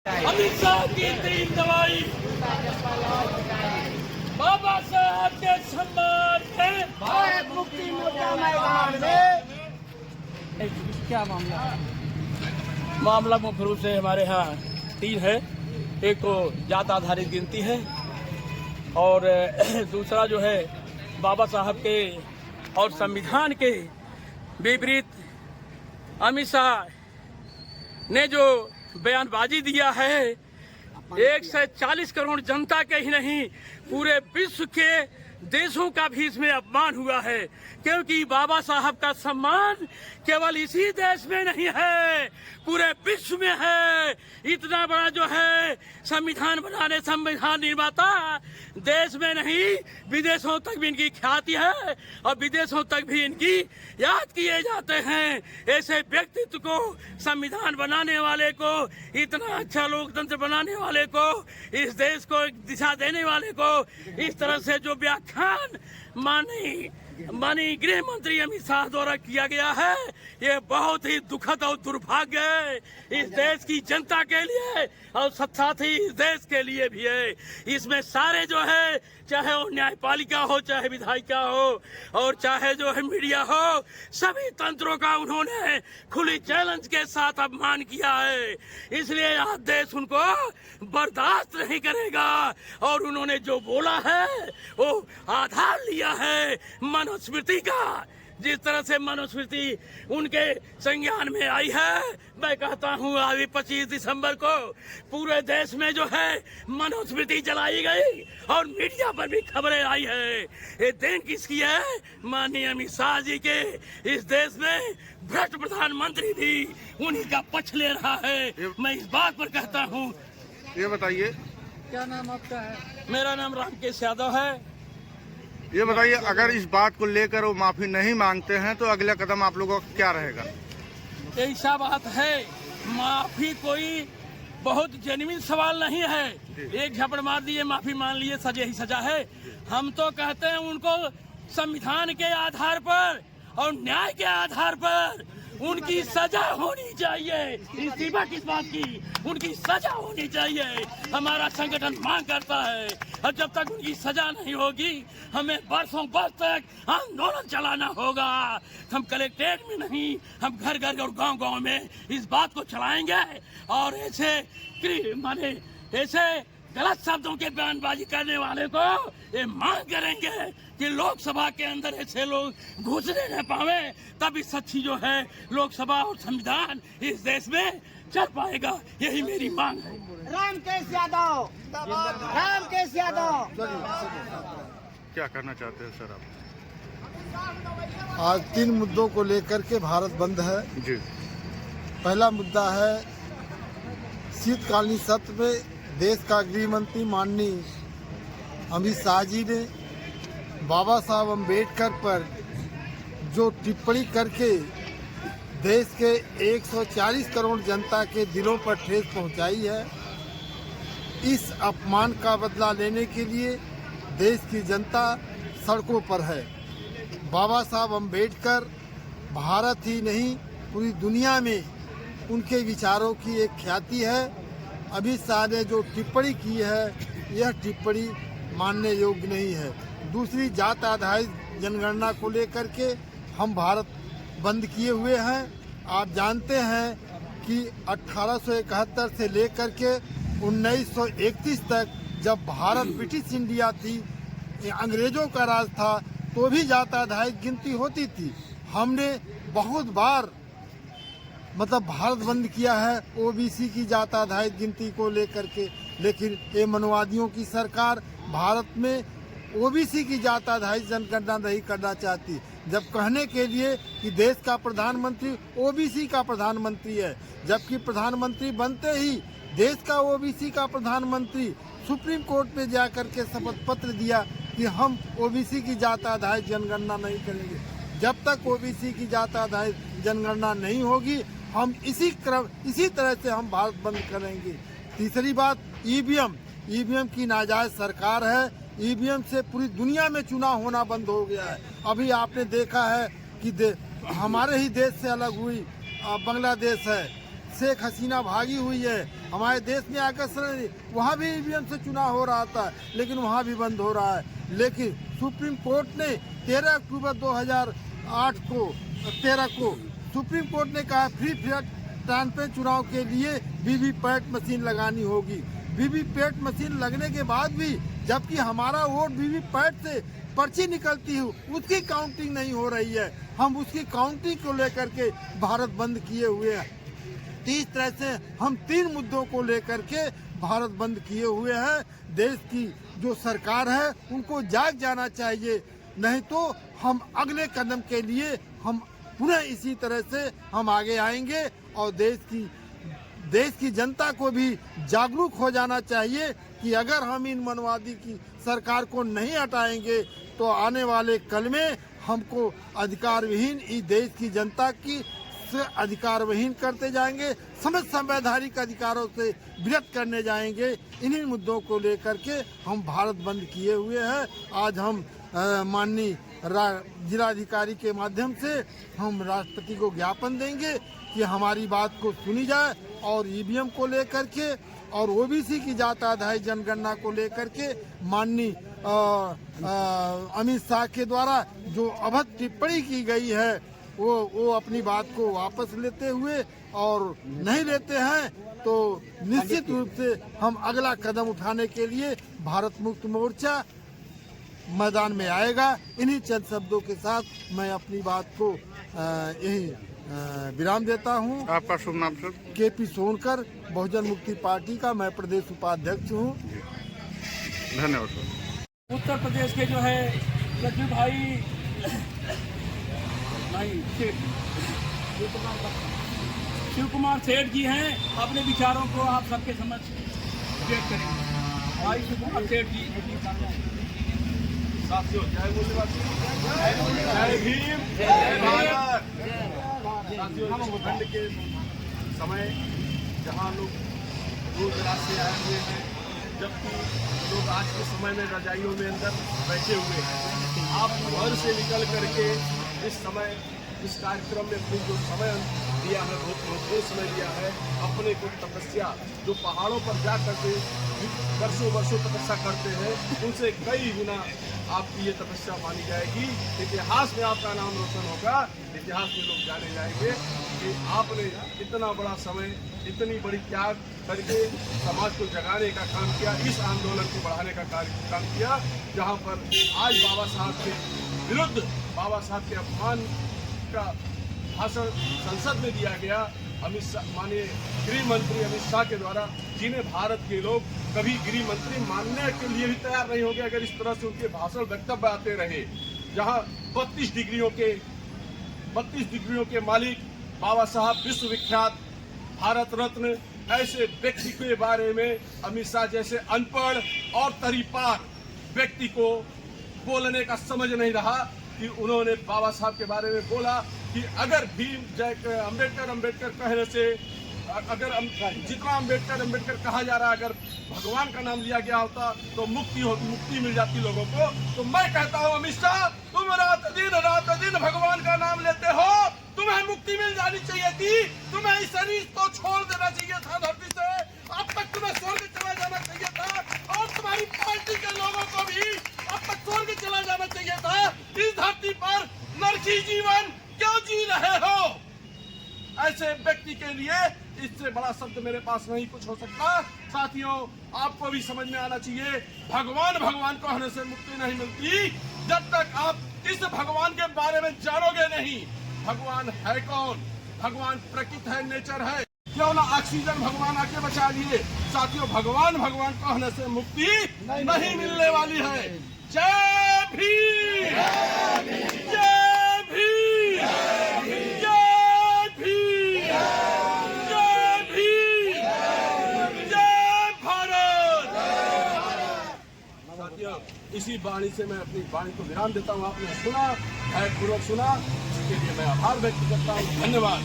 अमित शाह की 3 दवाई बाबा साहब के सम्मान में भारत मुक्ति मोर्चा मैदान में। क्या मामला मुख्य रूप से हमारे यहाँ 3 है। एक तो जात आधारित गिनती है और दूसरा जो है बाबा साहब के और संविधान के विपरीत अमित शाह ने जो बयानबाजी दिया है। 140 करोड़ जनता के ही नहीं पूरे विश्व के देशों का भी इसमें अपमान हुआ है, क्योंकि बाबा साहब का सम्मान केवल इसी देश में नहीं है, पूरे विश्व में है। इतना बड़ा जो है संविधान बनाने संविधान निर्माता देश में नहीं विदेशों तक भी इनकी ख्याति है और विदेशों तक भी इनकी याद किए जाते हैं। ऐसे व्यक्तित्व को, संविधान बनाने वाले को, इतना अच्छा लोकतंत्र बनाने वाले को, इस देश को दिशा देने वाले को इस तरह से जो व्याख्यान माननीय गृह मंत्री अमित शाह द्वारा किया गया है, ये बहुत ही दुखद और दुर्भाग्य है इस देश की जनता के लिए और साथ ही इस देश के लिए भी है। इसमें सारे जो है, चाहे वो न्यायपालिका हो, चाहे विधायिका हो और चाहे जो है मीडिया हो, सभी तंत्रों का उन्होंने खुली चैलेंज के साथ अपमान किया है। इसलिए आज देश उनको बर्दाश्त नहीं करेगा और उन्होंने जो बोला है वो आधार लिया है मनुस्मृति का। जिस तरह से मनुस्मृति उनके संज्ञान में आई है, मैं कहता हूँ अभी 25 दिसंबर को पूरे देश में जो है मनुस्मृति जलाई गई और मीडिया पर भी खबरें आई है। ये देन किसकी है? माननीय अमित शाह जी के। इस देश में भ्रष्ट प्रधानमंत्री भी उन्हीं का पक्ष ले रहा है। मैं इस बात पर कहता हूँ। ये बताइए, क्या नाम आपका है? मेरा नाम रामकेश यादव है। ये बताइए, अगर इस बात को लेकर वो माफी नहीं मांगते हैं तो अगला कदम आप लोगों का क्या रहेगा? ऐसा बात है, माफी कोई बहुत जेन्युइन सवाल नहीं है। एक झपड़ मार दिए, माफी मान लिए, सजा ही सजा है। हम तो कहते हैं उनको संविधान के आधार पर और न्याय के आधार पर उनकी सजा होनी चाहिए। इस्तीफा किस बात की? उनकी सजा होनी चाहिए। हमारा संगठन मांग करता है और जब तक उनकी सजा नहीं होगी हमें वर्षों वर्ष तक आंदोलन चलाना होगा। हम कलेक्ट्रेट में नहीं, हम घर घर और गांव गांव में इस बात को चलाएंगे और ऐसे गलत शब्दों के बयानबाजी करने वाले को ये मांग करेंगे कि लोकसभा के अंदर ऐसे लोग घुसने न पावे, तभी सच्ची जो है लोकसभा और संविधान इस देश में चल पाएगा। यही मेरी मांग है। रामकेश यादव, रामकेश यादव। क्या करना चाहते हैं सर आप? आज 3 मुद्दों को लेकर के भारत बंद है जी। पहला मुद्दा है, शीतकालीन सत्र में देश का गृह मंत्री माननीय अमित शाह जी ने बाबा साहब अम्बेडकर पर जो टिप्पणी करके देश के 140 करोड़ जनता के दिलों पर ठेस पहुंचाई है, इस अपमान का बदला लेने के लिए देश की जनता सड़कों पर है। बाबा साहब अम्बेडकर भारत ही नहीं पूरी दुनिया में उनके विचारों की एक ख्याति है। अमित शाह ने जो टिप्पणी की है, यह टिप्पणी मानने योग्य नहीं है। दूसरी, जात आधारित जनगणना को लेकर के हम भारत बंद किए हुए हैं। आप जानते हैं कि 1871 से लेकर के 1931 तक जब भारत ब्रिटिश इंडिया थी, अंग्रेजों का राज था, तो भी जात आधारित गिनती होती थी। हमने बहुत बार भारत बंद किया है ओबीसी की जात आधारित गिनती को लेकर के, लेकिन ये मनवादियों की सरकार भारत में ओबीसी की जात आधारित जनगणना नहीं करना चाहती। जब कहने के लिए कि देश का प्रधानमंत्री ओबीसी का प्रधानमंत्री है, जबकि प्रधानमंत्री बनते ही देश का ओबीसी का प्रधानमंत्री सुप्रीम कोर्ट में जाकर के शपथ पत्र दिया कि हम ओबीसी की जात आधारित जनगणना नहीं करेंगे। जब तक ओबीसी की जात आधारित जनगणना नहीं होगी, हम इसी तरह से हम भारत बंद करेंगे। तीसरी बात, ईवीएम की नाजायज सरकार है। ईवीएम से पूरी दुनिया में चुनाव होना बंद हो गया है। अभी आपने देखा है कि हमारे ही देश से अलग हुई बांग्लादेश है, शेख हसीना भागी हुई है। हमारे देश में आकर वहाँ भी ईवीएम से चुनाव हो रहा था, लेकिन वहाँ भी बंद हो रहा है। लेकिन सुप्रीम कोर्ट ने 13 अक्टूबर 2008 को सुप्रीम कोर्ट ने कहा फ्री फेयर ट्रांसपेरेंट चुनाव के लिए वीवीपैट मशीन लगानी होगी। वीवीपैट मशीन लगने के बाद भी जबकि हमारा वोट वीवीपैट से पर्ची निकलती है, उसकी काउंटिंग नहीं हो रही है। हम उसकी काउंटिंग को लेकर के भारत बंद किए हुए हैं। इस तरह से हम 3 मुद्दों को लेकर के भारत बंद किए हुए हैं। देश की जो सरकार है उनको जाग जाना चाहिए, नहीं तो हम अगले कदम के लिए हम पुनः इसी तरह से हम आगे आएंगे। और देश की जनता को भी जागरूक हो जाना चाहिए कि अगर हम इन मनवादी की सरकार को नहीं हटाएंगे तो आने वाले कल में हमको अधिकार विहीन इस देश की जनता की से अधिकार विहीन करते जाएंगे, समस्त संवैधानिक अधिकारों से विरत करने जाएंगे। इन्हीं मुद्दों को लेकर के हम भारत बंद किए हुए हैं। आज हम माननीय जिलाधिकारी के माध्यम से हम राष्ट्रपति को ज्ञापन देंगे कि हमारी बात को सुनी जाए और ईवीएम को लेकर के और ओबीसी की जात आधारित जनगणना को लेकर के माननीय अमित शाह के द्वारा जो अभद्र टिप्पणी की गई है वो अपनी बात को वापस लेते हुए, और नहीं लेते हैं तो निश्चित रूप से हम अगला कदम उठाने के लिए भारत मुक्त मोर्चा मैदान में आएगा। इन्हीं चंद शब्दों के साथ मैं अपनी बात को यही विराम देता हूँ। आपका शुभ नाम सर? केपी सोनकर, बहुजन मुक्ति पार्टी का मैं प्रदेश उपाध्यक्ष हूँ। धन्यवाद सर। उत्तर प्रदेश के जो है लक्ष्मी भाई शिव कुमार सेठ जी हैं, अपने विचारों को आप सबके समक्ष व्यक्त करेंगे। भाई शिव कुमार सेठ जी। साथियों, जय मूल्यवासी, जय भीम, जय भारत। साथियों, ठंड के समय जहां लोग दूर दराज से आए हुए हैं, जबकि लोग आज के समय में रजाइयों में अंदर बैठे हुए हैं, आप घर से निकल करके इस समय इस कार्यक्रम में अपनी जो समय दिया है, बहुत महत्वपूर्ण समय दिया है, अपने को तपस्या जो पहाड़ों पर जा करके वर्षों वर्षों तपस्या करते हैं, उनसे कई गुना आपकी ये तपस्या मानी जाएगी। इतिहास में आपका नाम रोशन होगा, इतिहास में लोग जाने जाएंगे कि आपने इतना बड़ा समय, इतनी बड़ी त्याग करके समाज को जगाने का काम किया, इस आंदोलन को बढ़ाने का काम किया, जहाँ पर आज बाबा साहब के विरुद्ध, बाबा साहब के अपमान का भाषण संसद में दिया गया। अमित शाह, माननीय गृह मंत्री अमित शाह के द्वारा, जिन्हें भारत के लोग कभी गृह मंत्री मानने के लिए भी तैयार नहीं होंगे अगर इस तरह से उनके भाषण वक्तव्य आते रहे। जहां 32 डिग्रियों के मालिक बाबा साहब विश्वविख्यात भारत रत्न, ऐसे व्यक्ति के बारे में अमित शाह जैसे अनपढ़ और तरीपार व्यक्ति को बोलने का समझ नहीं रहा कि उन्होंने बाबा साहब के बारे में बोला कि अगर भीम जय अम्बेडकर कहने से, अगर जितना अम्बेडकर कहा जा रहा है, अगर भगवान का नाम लिया गया होता तो मुक्ति मिल जाती लोगों को। तो मैं कहता हूँ अमित शाह, तुम रात दिन भगवान का नाम लेते हो, तुम्हें मुक्ति मिल जानी चाहिए थी, तुम्हें इस शरीर को छोड़ देना चाहिए था धरती से, अब तक तुम्हें स्वर्ग चला जाना चाहिए था, और तुम्हारी पार्टी के लोगों को भी अब तक स्वर्ग चला जाना चाहिए था। इस धरती पर नरकी जीवन क्यों जी रहे हो? ऐसे व्यक्ति के लिए इससे बड़ा शब्द मेरे पास नहीं कुछ हो सकता। साथियों, आपको भी समझ में आना चाहिए, भगवान कहने से मुक्ति नहीं मिलती जब तक आप इस भगवान के बारे में जानोगे नहीं। भगवान है कौन? भगवान प्रकृति है, नेचर है। क्यों ना ऑक्सीजन भगवान आके बचा लिए। साथियों, भगवान कहने से मुक्ति नहीं मिलने वाली है। जय भीम, जय भीम, जय भीम, जय भीम, जय भारत। साथियों, इसी वाणी से मैं अपनी वाणी को विराम देता हूँ। आपने सुना, पूर्वक सुना, इसके लिए मैं आभार व्यक्त करता हूँ। धन्यवाद।